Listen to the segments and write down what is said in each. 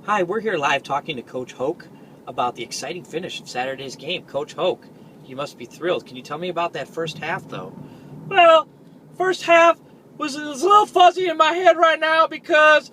Hi, we're here live talking to Coach Hoke about the exciting finish of Saturday's game. Coach Hoke, you must be thrilled. Can you tell me about that first half, though? Well, first half was a little fuzzy in my head right now because,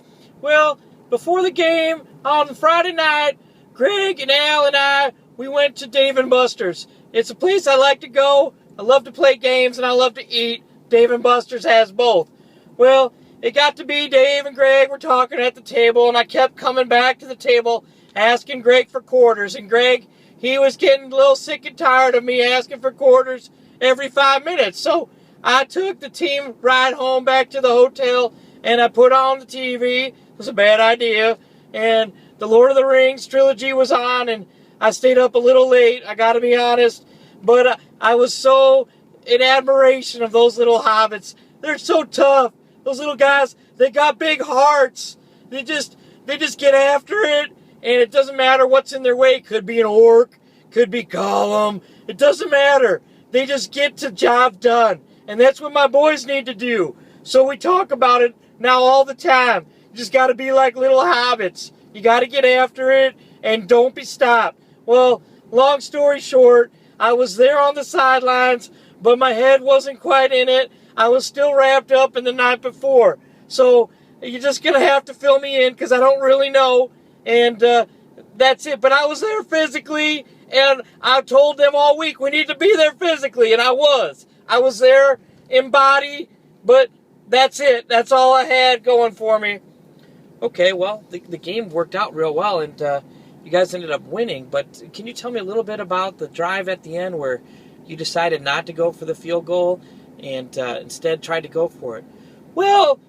before the game on Friday night, Greg and Al and I, we went to Dave & Buster's. It's a place I like to go. I love to play games and I love to eat. Dave & Buster's has both. Well, it got to be Dave and Greg were talking at the table, and I kept coming back to the table asking Greg for quarters. And Greg, he was getting a little sick and tired of me asking for quarters every 5 minutes. So I took the team ride home back to the hotel, and I put on the TV. It was a bad idea. And the Lord of the Rings trilogy was on, and I stayed up a little late, I got to be honest. But I was so in admiration of those little hobbits. They're so tough. Those little guys, they got big hearts. They just get after it, and it doesn't matter what's in their way. Could be an orc, could be Gollum. It doesn't matter. They just get the job done, and that's what my boys need to do. So we talk about it now all the time. You just got to be like little hobbits. You got to get after it, and don't be stopped. Well, long story short, I was there on the sidelines, but my head wasn't quite in it. I was still wrapped up in the night before. So you're just going to have to fill me in because I don't really know. And that's it. But I was there physically, and I told them all week, we need to be there physically. And I was. I was there in body, but that's it. That's all I had going for me. Okay, well, the game worked out real well, and you guys ended up winning. But can you tell me a little bit about the drive at the end where you decided not to go for the field goal and instead tried to go for it? Well,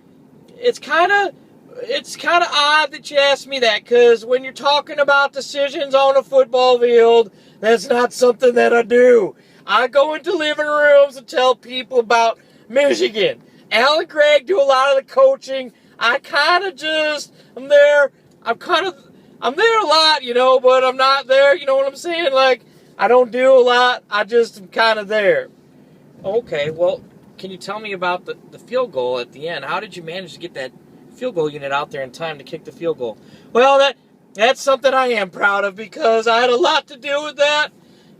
it's kind of odd that you asked me that, because when you're talking about decisions on a football field, that's not something that I do. I go into living rooms and tell people about Michigan. Al and Greg do a lot of the coaching. I kind of just, I'm there a lot, but I'm not there, you know what I'm saying? Like, I don't do a lot. I just am kind of there. Okay, well, can you tell me about the field goal at the end? How did you manage to get that field goal unit out there in time to kick the field goal? Well, that's something I am proud of, because I had a lot to do with that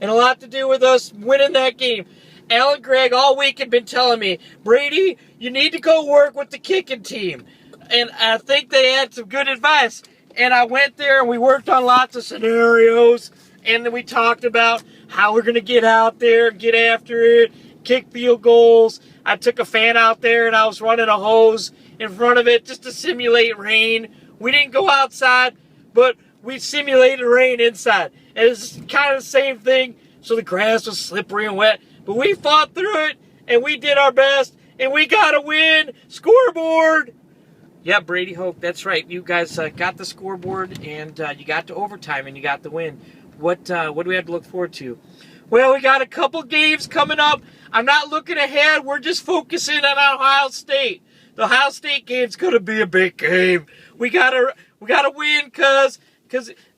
and a lot to do with us winning that game. Al and Greg all week had been telling me, Brady, you need to go work with the kicking team. And I think they had some good advice. And I went there and we worked on lots of scenarios. And then we talked about how we're going to get out there and get after it, kick field goals. I took a fan out there and I was running a hose in front of it just to simulate rain. We didn't go outside, but we simulated rain inside. And it's kind of the same thing. So the grass was slippery and wet. But we fought through it and we did our best. And we got a win. Scoreboard. Yeah, Brady, Hoke, that's right. You guys got the scoreboard, and you got to overtime, and you got the win. What do we have to look forward to? Well, we got a couple games coming up. I'm not looking ahead. We're just focusing on Ohio State. The Ohio State game's going to be a big game. We gotta win because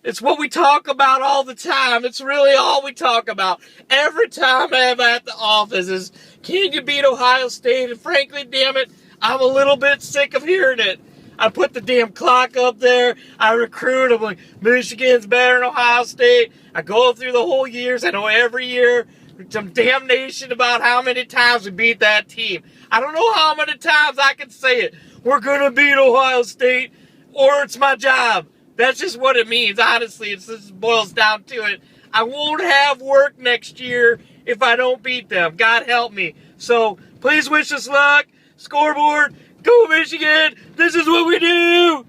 it's what we talk about all the time. It's really all we talk about. Every time I'm at the office is, can you beat Ohio State? And frankly, damn it, I'm a little bit sick of hearing it. I put the damn clock up there. I recruit. I'm like, Michigan's better than Ohio State. I go through the whole years. I know every year some damnation about how many times we beat that team. I don't know how many times I can say it. We're going to beat Ohio State, or it's my job. That's just what it means, honestly. It just boils down to it. I won't have work next year if I don't beat them. God help me. So please wish us luck. Scoreboard. Go Michigan. This is what we do.